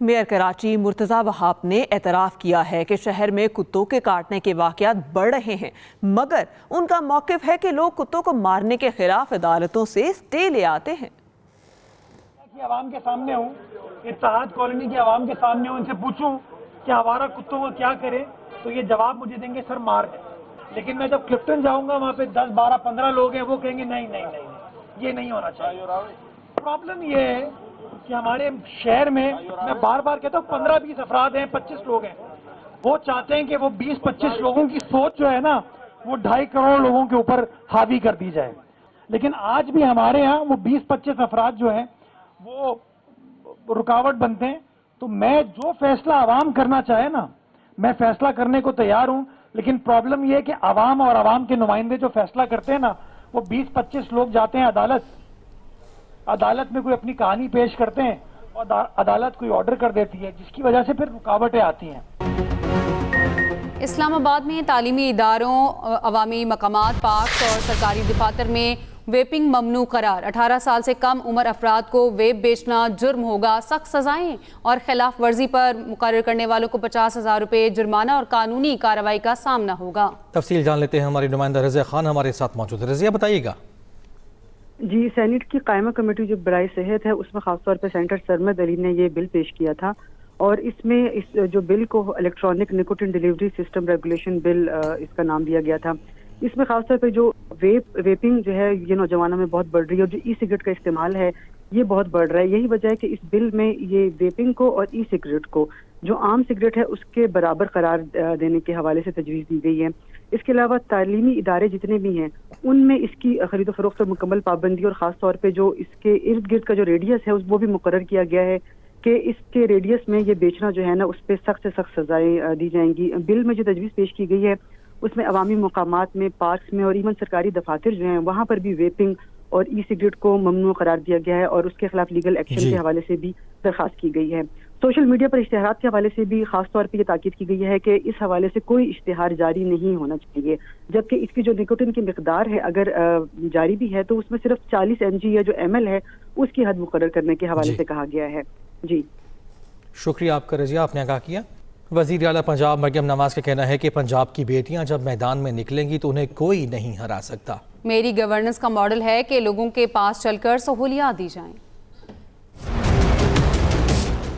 Mayor Karachi Murtaza وہاب نے اعتراف کیا ہے کہ شہر میں کتوں کے کاٹنے کے واقعات بڑھ رہے ہیں، مگر ان کا موقف ہے کہ لوگ کتوں کو مارنے کے خلاف عدالتوں سے اسٹے لے آتے ہیں۔ عوام کے سامنے ہوں، اتحاد کالونی کے عوام کے سامنے ہوں، ان سے پوچھوں کہ آوارہ کتوں کو کیا کرے تو یہ جواب مجھے دیں گے سر مار دیں، لیکن میں جب کلفٹن جاؤں گا وہاں پہ 10 12 15 لوگ ہیں، وہ کہیں گے نہیں نہیں نہیں یہ نہیں ہونا چاہیے۔ پرابلم یہ ہے کہ ہمارے شہر میں بار بار کہتا ہوں 15 20 افراد ہیں، 25 لوگ ہیں، وہ چاہتے ہیں کہ وہ 20 25 لوگوں کی سوچ جو ہے نا وہ 2.5 کروڑ لوگوں کے اوپر حاوی کر دی جائے، لیکن آج بھی ہمارے ہاں وہ 20 25 افراد جو ہیں وہ رکاوٹ بنتے ہیں۔ تو میں جو فیصلہ عوام کرنا چاہے نا میں فیصلہ کرنے کو تیار ہوں، لیکن پرابلم یہ ہے کہ عوام اور عوام کے نمائندے جو فیصلہ کرتے ہیں نا وہ 20 25 لوگ جاتے ہیں عدالت میں کوئی اپنی کہانی پیش کرتے ہیں اور عدالت کوئی آرڈر کر دیتی ہے، جس کی وجہ سے پھر رکاوٹیں آتی ہیں۔ اسلام آباد میں تعلیمی اداروں، عوامی مقامات، پارکس اور سرکاری دفاتر میں ویپنگ ممنوع قرار۔ 18 سال سے کم عمر افراد کو ویپ بیچنا جرم ہوگا، سخت سزائیں اور خلاف ورزی پر مقرر کرنے والوں کو 50,000 روپے جرمانہ اور قانونی کارروائی کا سامنا ہوگا۔ تفصیل جان لیتے ہیں، ہماری نمائندہ رضیہ خان ہمارے ساتھ موجود ہے۔ رضیہ بتائیے گا۔ جی، سینٹ کی قائمہ کمیٹی جو برائے صحت ہے اس میں خاص طور پہ سینیٹر سرمد علی نے یہ بل پیش کیا تھا، اور اس میں اس جو بل کو electronic nicotine delivery system regulation bill اس کا نام دیا گیا تھا۔ اس میں خاص طور پہ جو ویپنگ جو ہے یہ نوجوانوں میں بہت بڑھ رہی ہے، اور جو ای سگریٹ کا استعمال ہے یہ بہت بڑھ رہا ہے۔ یہی وجہ ہے کہ اس بل میں یہ ویپنگ کو اور ای سگریٹ کو جو عام سگریٹ ہے اس کے برابر قرار دینے کے حوالے سے تجویز دی گئی ہے۔ اس کے علاوہ تعلیمی ادارے جتنے بھی ہیں ان میں اس کی خرید و فروخت پر مکمل پابندی، اور خاص طور پہ جو اس کے ارد گرد کا جو ریڈیس ہے وہ بھی مقرر کیا گیا ہے کہ اس کے ریڈیس میں یہ بیچنا جو ہے نا اس پہ سخت سے سخت سزائیں دی جائیں گی۔ بل میں جو تجویز پیش کی گئی ہے اس میں عوامی مقامات میں، پارکس میں اور ایون سرکاری دفاتر جو ہیں وہاں پر بھی ویپنگ اور ای سگریٹ کو ممنوع قرار دیا گیا ہے، اور اس کے خلاف لیگل ایکشن کے حوالے سے بھی درخواست کی گئی ہے۔ سوشل میڈیا پر اشتہارات کے حوالے سے بھی خاص طور پہ یہ تاکید کی گئی ہے کہ اس حوالے سے کوئی اشتہار جاری نہیں ہونا چاہیے، جبکہ اس کی جو نکوٹین کی مقدار ہے اگر جاری بھی ہے تو اس میں صرف 40 mg یا جو ml ہے اس کی حد مقرر کرنے کے حوالے سے کہا گیا ہے۔ جی شکریہ آپ کا رضیہ، آپ نے آگاہ کیا۔ وزیر اعلیٰ پنجاب مریم نواز کا کہنا ہے کہ پنجاب کی بیٹیاں جب میدان میں نکلیں گی تو انہیں کوئی نہیں ہرا سکتا۔ میری گورننس کا ماڈل ہے کہ لوگوں کے پاس چل کر سہولیات دی جائیں۔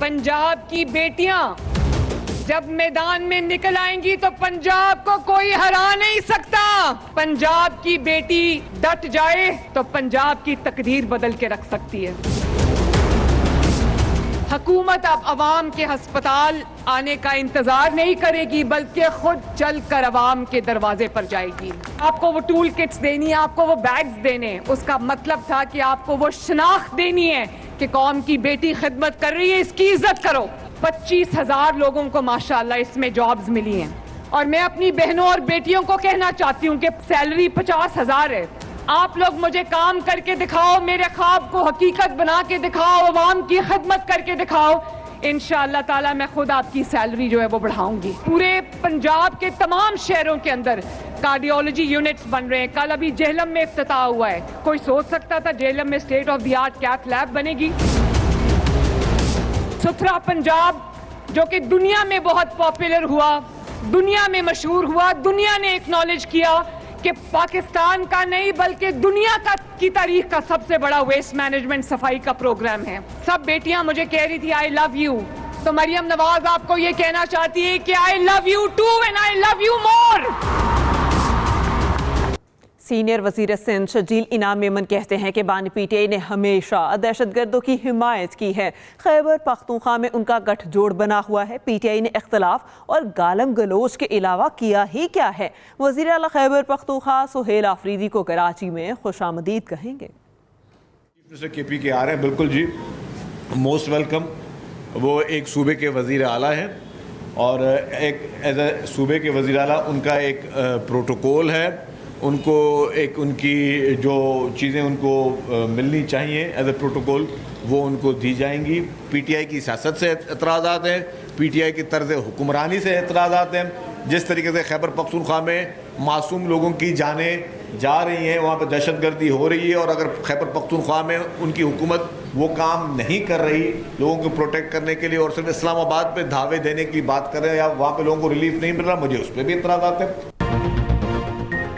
پنجاب کی بیٹیاں جب میدان میں نکل آئیں گی تو پنجاب کو کوئی ہرا نہیں سکتا۔ پنجاب کی بیٹی ڈٹ جائے تو پنجاب کی تقدیر بدل کے رکھ سکتی ہے۔ حکومت اب عوام کے ہسپتال آنے کا انتظار نہیں کرے گی بلکہ خود چل کر عوام کے دروازے پر جائے گی۔ آپ کو وہ ٹول کٹس دینی ہے، آپ کو وہ بیگز دینے، اس کا مطلب تھا کہ آپ کو وہ شناخت دینی ہے کہ قوم کی بیٹی خدمت کر رہی ہے، اس کی عزت کرو۔ 25,000 لوگوں کو ماشاءاللہ اس میں جابز ملی ہیں، اور میں اپنی بہنوں اور بیٹیوں کو کہنا چاہتی ہوں کہ سیلری 50,000 ہے، آپ لوگ مجھے کام کر کے دکھاؤ، میرے خواب کو حقیقت بنا کے دکھاؤ، عوام کی خدمت کر کے دکھاؤ، انشاءاللہ تعالی میں خود آپ کی سیلری جو ہے وہ بڑھاؤں گی۔ پورے پنجاب کے تمام شہروں کے اندر کارڈیولوجی یونٹس بن رہے ہیں۔ کل ابھی جہلم میں افتتاح ہوا ہے، کوئی سوچ سکتا تھا جہلم میں state of the art cath lab بنے گی؟ ستھرا پنجاب جو کہ دنیا میں بہت پاپولر ہوا، دنیا میں مشہور ہوا، دنیا نے ایکنالج کیا کہ پاکستان کا نہیں بلکہ دنیا کی تاریخ کا سب سے بڑا ویسٹ مینجمنٹ صفائی کا پروگرام ہے۔ سب بیٹیاں مجھے کہہ رہی تھی آئی لو یو، تو مریم نواز آپ کو یہ کہنا چاہتی ہے کہ I love you too and I love you more. Senior وزیر سندھ شجیل انعام میمن کہتے ہیں کہ بانی پی ٹی آئی نے ہمیشہ دہشت گردوں کی حمایت کی ہے۔ خیبر پختونخوا میں ان کا گٹھ جوڑ بنا ہوا ہے۔ پی ٹی آئی نے اختلاف اور گالم گلوچ کے علاوہ کیا ہی کیا ہے؟ وزیر اعلیٰ خیبر پختونخوا سہیل آفریدی کو کراچی میں خوش آمدید کہیں گے۔ کے پی کے آ رہے ہیں، بالکل جی، موسٹ ویلکم۔ وہ ایک صوبے کے وزیر اعلیٰ ہیں، اور ایک ایز اے صوبے کے وزیر اعلیٰ ان کا ایک پروٹوکول ہے، ان کو ایک ان کی جو چیزیں ان کو ملنی چاہیے ایز اے پروٹوکول وہ ان کو دی جائیں گی۔ پی ٹی آئی کی سیاست سے اعتراضات ہیں، پی ٹی آئی کی طرز حکمرانی سے اعتراضات ہیں۔ جس طریقے سے خیبر پختونخوا میں معصوم لوگوں کی جانیں جا رہی ہیں، وہاں پہ دہشت گردی ہو رہی ہے، اور اگر خیبر پختونخوا میں ان کی حکومت وہ کام نہیں کر رہی لوگوں کو پروٹیکٹ کرنے کے لیے، اور صرف اسلام آباد پہ دھاوے دینے کی بات کر رہے ہیں یا وہاں پہ لوگوں کو ریلیف نہیں مل رہا، مجھے اس پہ بھی اعتراضات ہیں۔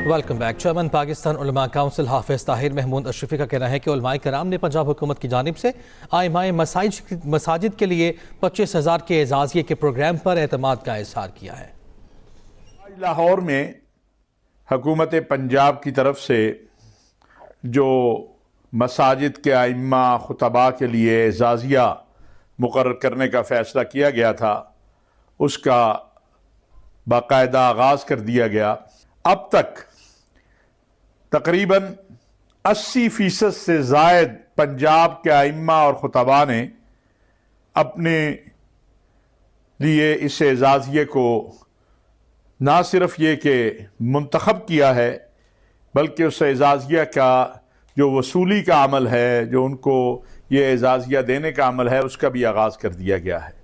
Welcome back. چیئرمین پاکستان علماء کونسل حافظ طاہر محمود اشرفی کا کہنا ہے کہ علماء کرام نے پنجاب حکومت کی جانب سے ائمہ مساجد کے لیے 25,000 کے اعزازیے کے پروگرام پر اعتماد کا اظہار کیا ہے۔ آج لاہور میں حکومت پنجاب کی طرف سے جو مساجد کے ائمہ خطباء کے لیے اعزازیہ مقرر کرنے کا فیصلہ کیا گیا تھا، اس کا باقاعدہ آغاز کر دیا گیا۔ اب تک تقریباً 80% سے زائد پنجاب کے ائمہ اور خطباء نے اپنے لیے اس اعزازیے کو نہ صرف یہ کہ منتخب کیا ہے، بلکہ اس اعزازیہ کا جو وصولی کا عمل ہے، جو ان کو یہ اعزازیہ دینے کا عمل ہے، اس کا بھی آغاز کر دیا گیا ہے۔